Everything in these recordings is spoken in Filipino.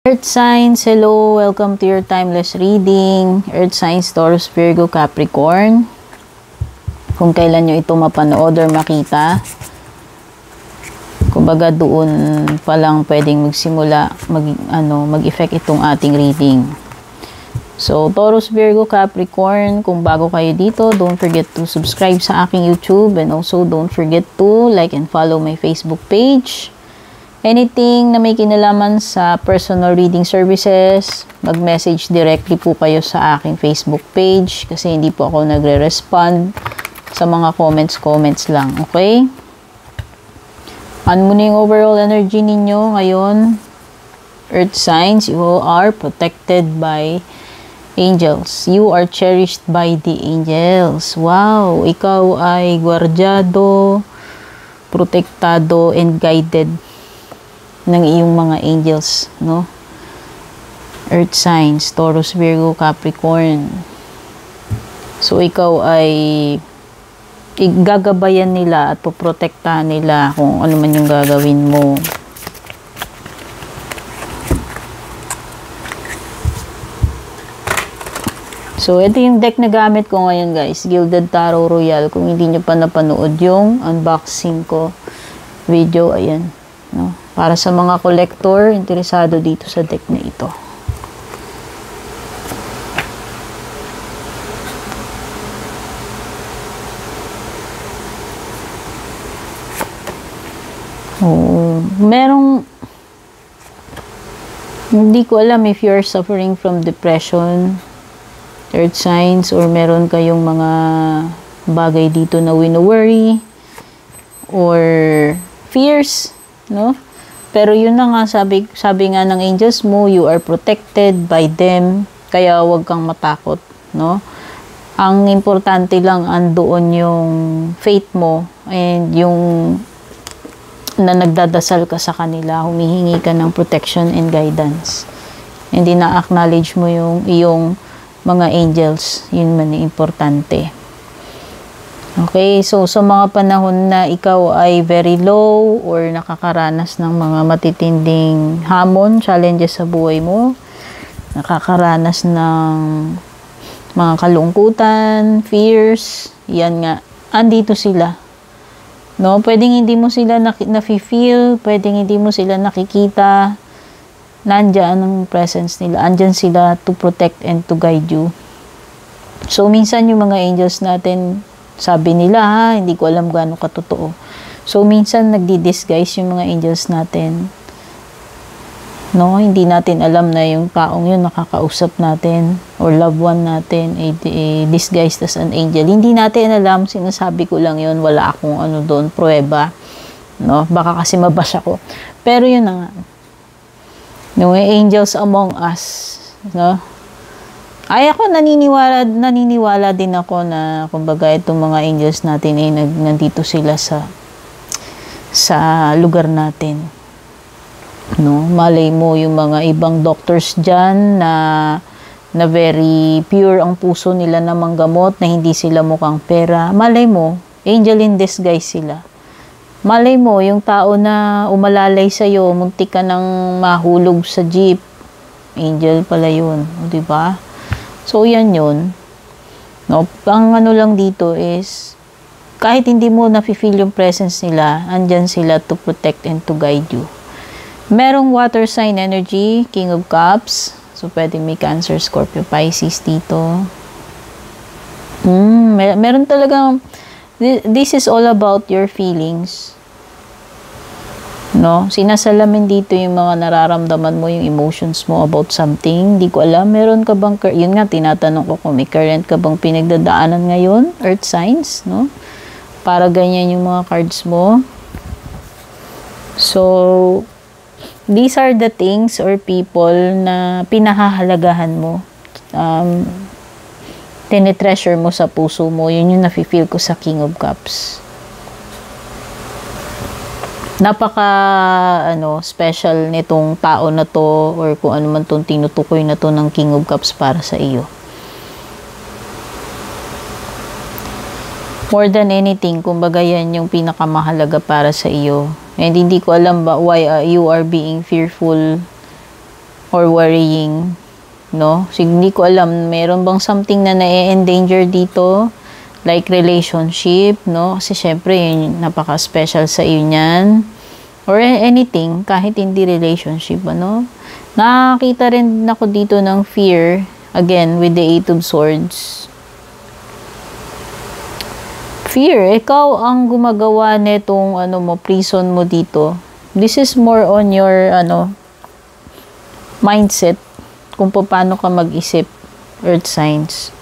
Earth signs, hello, welcome to your timeless reading. Earth signs, Taurus, Virgo, Capricorn. Kung kailan nyo ito mapanood or makita, kumbaga doon pa lang pwedeng magsimula, mag-effect itong ating reading. So, Taurus, Virgo, Capricorn, kung bago kayo dito, don't forget to subscribe sa aking YouTube and also don't forget to like and follow my Facebook page. Anything na may kinalaman sa personal reading services, mag-message directly po kayo sa aking Facebook page kasi hindi po ako nagre-respond sa mga comments lang, okay? Ano muna yung overall energy ninyo ngayon? Earth signs, you are protected by angels. You are cherished by the angels. Wow! Ikaw ay gwardyado, protektado, and guided ng iyong mga angels, no? Earth signs, Taurus, Virgo, Capricorn. So, ikaw ay gagabayan nila at poprotektahan nila kung ano man yung gagawin mo. So, ito yung deck na gamit ko ngayon, guys. Gilded Tarot Royal. Kung hindi nyo pa napanood yung unboxing ko video, ayan, no? Para sa mga collector, interesado dito sa deck na ito. Oh, hindi ko alam if you're suffering from depression, earth signs, or meron kayong mga bagay dito na wino-worry, or fears, no? Pero yun na nga, sabi nga ng angels mo, you are protected by them, kaya huwag kang matakot, no? Ang importante lang andoon yung faith mo and yung na nagdadasal ka sa kanila, humihingi ka ng protection and guidance. Hindi na-acknowledge mo yung iyong mga angels, yun man yung importante. Okay, so sa mga panahon na ikaw ay very low or nakakaranas ng mga matitinding hamon, challenges sa buhay mo, nakakaranas ng mga kalungkutan, fears, yan nga, andito sila. No, pwedeng hindi mo sila nafi-feel, pwedeng hindi mo sila nakikita, nandiyan ang presence nila, andyan sila to protect and to guide you. So, minsan yung mga angels natin, sabi nila ha, hindi ko alam gaano katotoo. So, minsan nagdi-disguise yung mga angels natin. No, hindi natin alam na yung taong yun nakakausap natin or loved one natin disguised as an angel. Hindi natin alam, sinasabi ko lang yun, wala akong ano doon, pruweba. No, baka kasi mabash ako. Pero yun na nga. No, angels among us, no? Ay ako naniniwala din ako na kumbaga itong mga angels natin ay nandito sila sa lugar natin. No, malay mo yung mga ibang doctors diyan na very pure ang puso nila na manggamot, na hindi sila mukhang pera. Malay mo, angel in disguise sila. Malay mo yung tao na umalalay sa iyo, muntik ka nang mahulog sa jeep. Angel pala yun, di ba? So, yan yun. No? Ang ano lang dito is, kahit hindi mo nafe-feel yung presence nila, andyan sila to protect and to guide you. Merong water sign energy, King of Cups. So, pwede may Cancer, Scorpio, Pisces dito. Meron talagang, this is all about your feelings. No, sinasalamin dito yung mga nararamdaman mo, yung emotions mo about something. Hindi ko alam, meron ka bang, yun nga, tinatanong ko kung may current ka bang pinagdadaanan ngayon, earth signs, no? Para ganyan yung mga cards mo. So, these are the things or people na pinahahalagahan mo. Tinitreasure mo sa puso mo, yun yung nafe-feel ko sa King of Cups. Napaka special nitong tao na to or kung ano man tong tinutukoy na to ng King of Cups para sa iyo. More than anything, kumbaga yan yung pinakamahalaga para sa iyo. And hindi ko alam ba why you are being fearful or worrying, no? So, hindi ko alam, meron bang something na na-endanger dito? Like relationship, no? Kasi syempre, napaka-special sa iyo niyan. Or anything, kahit hindi relationship, ano? Nakakita rin ako dito ng fear, again, with the Eight of Swords. Fear, ikaw ang gumagawa nitong, prison mo dito. This is more on your, mindset, kung paano ka mag-isip, earth signs.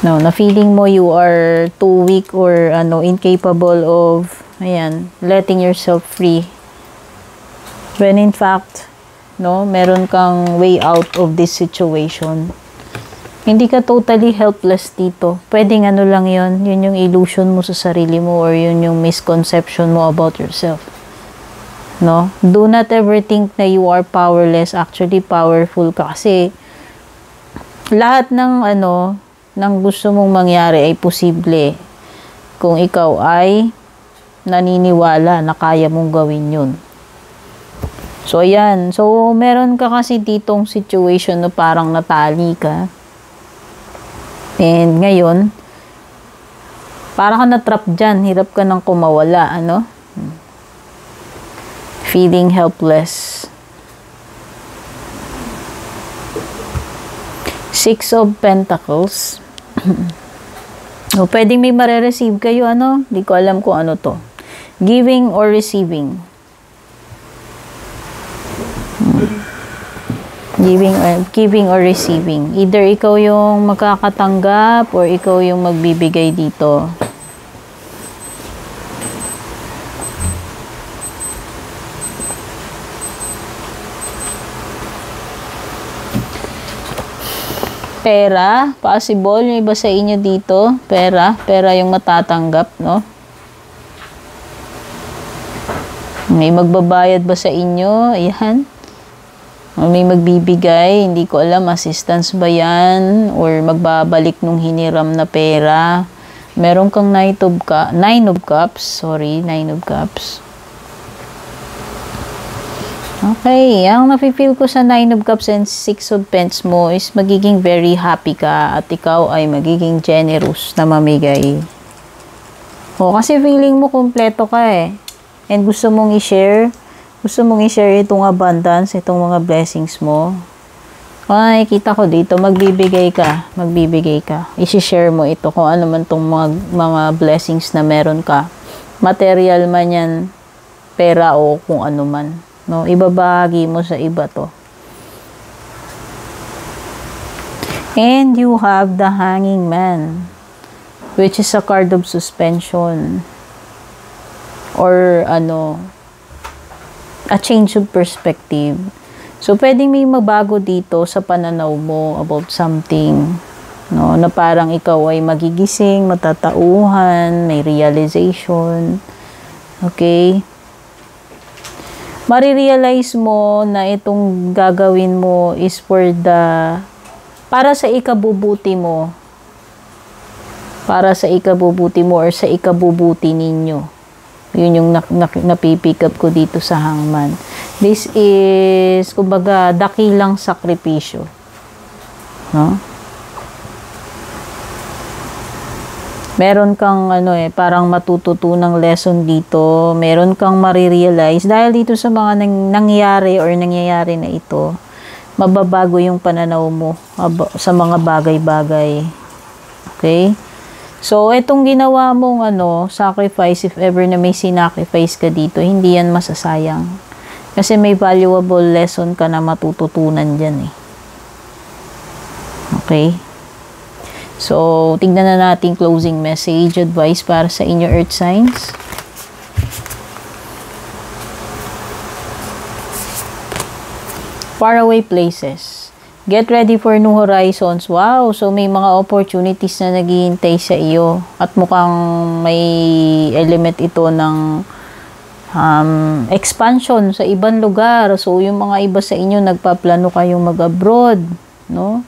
No, na feeling mo you are too weak or incapable of letting yourself free. When in fact, no, meron kang way out of this situation. Hindi ka totally helpless dito. Pwedeng lang yun. Yun yung illusion mo sa sarili mo or yun yung misconception mo about yourself. No? Do not ever think na you are powerless. Actually, powerful ka kasi lahat ng nang gusto mong mangyari ay posible kung ikaw ay naniniwala na kaya mong gawin yun. So, ayan. So, meron ka kasi ditong situation na parang natali ka. And ngayon, parang ka na-trap dyan. Hirap ka nang kumawala, Feeling helpless. Six of Pentacles. O, pwedeng may mare-receive kayo, Di ko alam kung ano to. Giving or receiving. Giving or receiving. Either ikaw yung makakatanggap or ikaw yung magbibigay dito. Pera, possible, yung iba sa inyo dito, pera yung matatanggap, no? May magbabayad ba sa inyo? Ayan. May magbibigay, hindi ko alam, assistance ba yan? Or magbabalik nung hiniram na pera? Meron kang Nine of Cups. Okay, ang nafe-feel ko sa Nine of Cups and Six of Pentacles mo is magiging very happy ka at ikaw ay magiging generous na mamigay. O, kasi feeling mo kumpleto ka and gusto mong i-share itong abundance, itong mga blessings mo. Kung nakikita ko dito, magbibigay ka. I-share mo ito kung ano man itong mga blessings na meron ka. Material man yan, pera o kung ano man. No, ibabahagi mo sa iba to. And you have the Hanging Man, which is a card of suspension. Or a change of perspective. So, pwedeng may magbago dito sa pananaw mo about something. No, na parang ikaw ay magigising, matatauhan, may realization. Okay? Marirealize mo na itong gagawin mo is para sa ikabubuti mo. Para sa ikabubuti mo or sa ikabubuti ninyo. Yun yung napipick up ko dito sa Hangman. This is, kumbaga, dakilang sakripisyo. No? Meron kang parang matututunang lesson dito. Meron kang marirealize dahil dito sa mga nangyayari na ito, mababago yung pananaw mo sa mga bagay-bagay. Okay? So, itong ginawa mong sacrifice, if ever na may sinacrifice ka dito, hindi yan masasayang. Kasi may valuable lesson ka na matututunan dyan Okay? So, tignan na natin closing message, advice para sa inyo earth signs. Faraway places. Get ready for new horizons. Wow! So, may mga opportunities na naghihintay sa iyo. At mukhang may element ito ng expansion sa ibang lugar. So, yung mga iba sa inyo, nagpaplano kayong mag-abroad. No?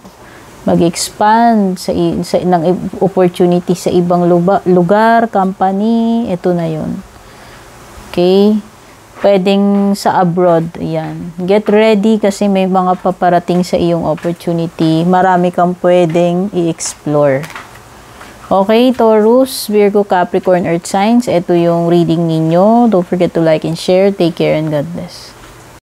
Mag-expand ng opportunity sa ibang lugar, company, ito na yun. Okay? pwedeng sa abroad. Ayan. Get ready kasi may mga paparating sa iyong opportunity. Marami kang pwedeng i-explore. Okay, Taurus, Virgo, Capricorn, Earth signs. Ito yung reading ninyo. Don't forget to like and share. Take care and God bless.